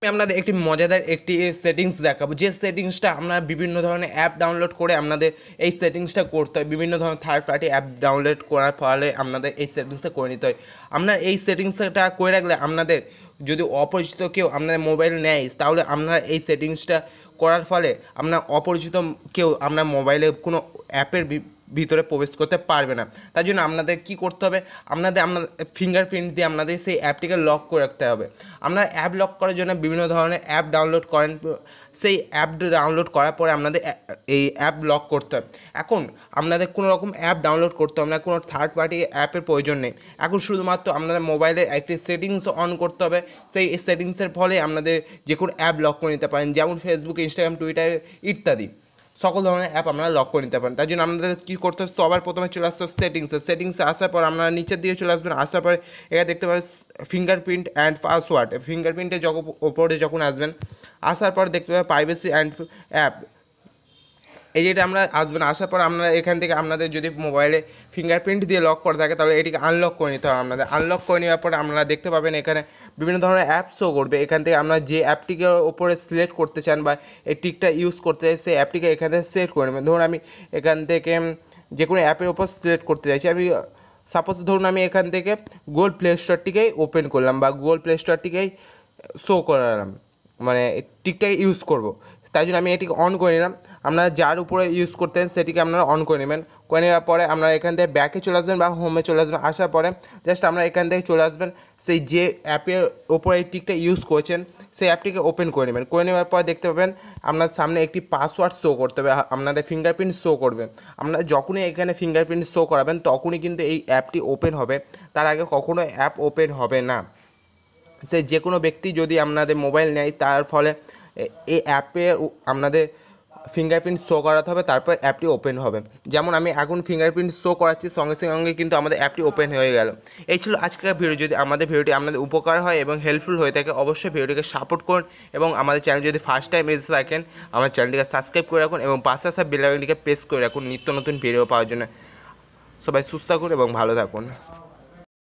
আমি আপনাদের একটি মজাদার একটি সেটিংস দেখাবো, যে সেটিংসটা আপনারা বিভিন্ন ধরনের অ্যাপ ডাউনলোড করে আপনাদের এই সেটিংসটা করতে হয়। বিভিন্ন ধরনের থার্ড পার্টি অ্যাপ ডাউনলোড করার ফলে আপনাদের এই সেটিংসটা করে নিতে হয়। আপনার এই সেটিংসটা করে রাখলে আপনাদের যদি অপরিচিত কেউ আপনাদের মোবাইল নেয়, তাহলে আপনারা এই সেটিংসটা করার ফলে আপনার অপরিচিত কেউ আপনার মোবাইলে কোনো অ্যাপের ভিতরে প্রবেশ করতে পারবে না। তার জন্য আপনাদের কী করতে হবে, আপনাদের ফিঙ্গারপ্রিন্ট দিয়ে আপনাদের সেই অ্যাপটিকে লক করে রাখতে হবে। আপনারা অ্যাপ লক করার জন্য বিভিন্ন ধরনের অ্যাপ ডাউনলোড করেন, সেই অ্যাপ ডাউনলোড করার পরে আপনাদের এই অ্যাপ লক করতে হবে। এখন আপনাদের কোনো রকম অ্যাপ ডাউনলোড করতে হবে না, কোনো থার্ড পার্টি অ্যাপের প্রয়োজন নেই। এখন শুধুমাত্র আপনাদের মোবাইলে একটি সেটিংস অন করতে হবে, সেই সেটিংসের ফলে আপনাদের যে কোনো অ্যাপ লক করে নিতে পারেন, যেমন ফেসবুক, ইনস্টাগ্রাম, টুইটার ইত্যাদি সকল ধরনের অ্যাপ আপনারা লক করে নিতে পারেন। তার জন্য আপনাদের কী করতে হবে, সবার প্রথমে চলে আসতে হবে সেটিংসে আসার পর আপনারা নিচের দিকে চলে আসবেন। আসার পরে এখানে দেখতে পাবেন ফিঙ্গারপ্রিন্ট অ্যান্ড পাসওয়ার্ড। ফিঙ্গারপ্রিন্টে ওপরে যখন আসবেন, আসার পর দেখতে পাবেন প্রাইভেসি অ্যান্ড অ্যাপ, এই যেটা আমরা আসবেন। আসার পর আপনারা এখান থেকে আপনাদের যদি মোবাইলে ফিঙ্গারপ্রিন্ট দিয়ে লক করা থাকে, তাহলে এটিকে আনলক করে নিতে হবে আপনাদের। আনলক করে নেওয়ার পর আপনারা দেখতে পাবেন এখানে বিভিন্ন ধরনের অ্যাপ শো করবে। এখান থেকে আপনারা যে অ্যাপটিকে ওপরে সিলেক্ট করতে চান বা এই টিকটা ইউজ করতে চাই, সেই অ্যাপটিকে এখান থেকে সিলেক্ট করে নেবেন। ধরুন আমি এখান থেকে যে কোনো অ্যাপের ওপর সিলেক্ট করতে চাইছি। আমি সাপোজ ধরুন আমি এখান থেকে গুগল প্লে স্টোরটিকেই ওপেন করলাম বা গুগল প্লে স্টোরটিকেই শো করালাম, মানে টিকটাকে ইউজ করব। তাই জন্য আমি এটিকে অন করে নিলাম। আপনারা যার উপরে ইউজ করতেন সেটিকে আপনারা অন করে নেবেন। করে নেওয়ার পরে আপনারা এখান থেকে ব্যাকে চলে আসবেন বা হোমে চলে আসবেন। আসার পরে জাস্ট আমরা এখান থেকে চলে আসবেন, সেই যে অ্যাপের ওপরে এই টিকটা ইউজ করছেন সেই অ্যাপটিকে ওপেন করে নেবেন। করে নেওয়ার পর দেখতে পাবেন আপনার সামনে একটি পাসওয়ার্ড শো করতে হবে, আপনাদের ফিঙ্গারপ্রিন্ট শো করবে। আপনারা যখনই এখানে ফিঙ্গারপ্রিন্ট শো করাবেন তখনই কিন্তু এই অ্যাপটি ওপেন হবে, তার আগে কখনো অ্যাপ ওপেন হবে না। সে যে কোনো ব্যক্তি যদি আপনাদের মোবাইল নেয়, তার ফলে এই অ্যাপে আপনাদের ফিঙ্গারপ্রিন্ট শো করাতে হবে, তারপর অ্যাপটি ওপেন হবে। যেমন আমি এখন ফিঙ্গারপ্রিন্ট শো করাচ্ছি, সঙ্গে সঙ্গে কিন্তু আমাদের অ্যাপটি ওপেন হয়ে গেল। এই ছিল আজকের ভিডিও। যদি আমাদের ভিডিওটি আপনাদের উপকার হয় এবং হেল্পফুল হয়ে থাকে, অবশ্যই ভিডিওটিকে সাপোর্ট করুন এবং আমাদের চ্যানেল যদি ফার্স্ট টাইম এসে থাকেন, আমার চ্যানেলটিকে সাবস্ক্রাইব করে রাখুন এবং পাশে আসা বেল আইকনটিকে প্রেস করে রাখুন নিত্য নতুন ভিডিও পাওয়ার জন্য। সবাই সুস্থ থাকুন এবং ভালো থাকুন।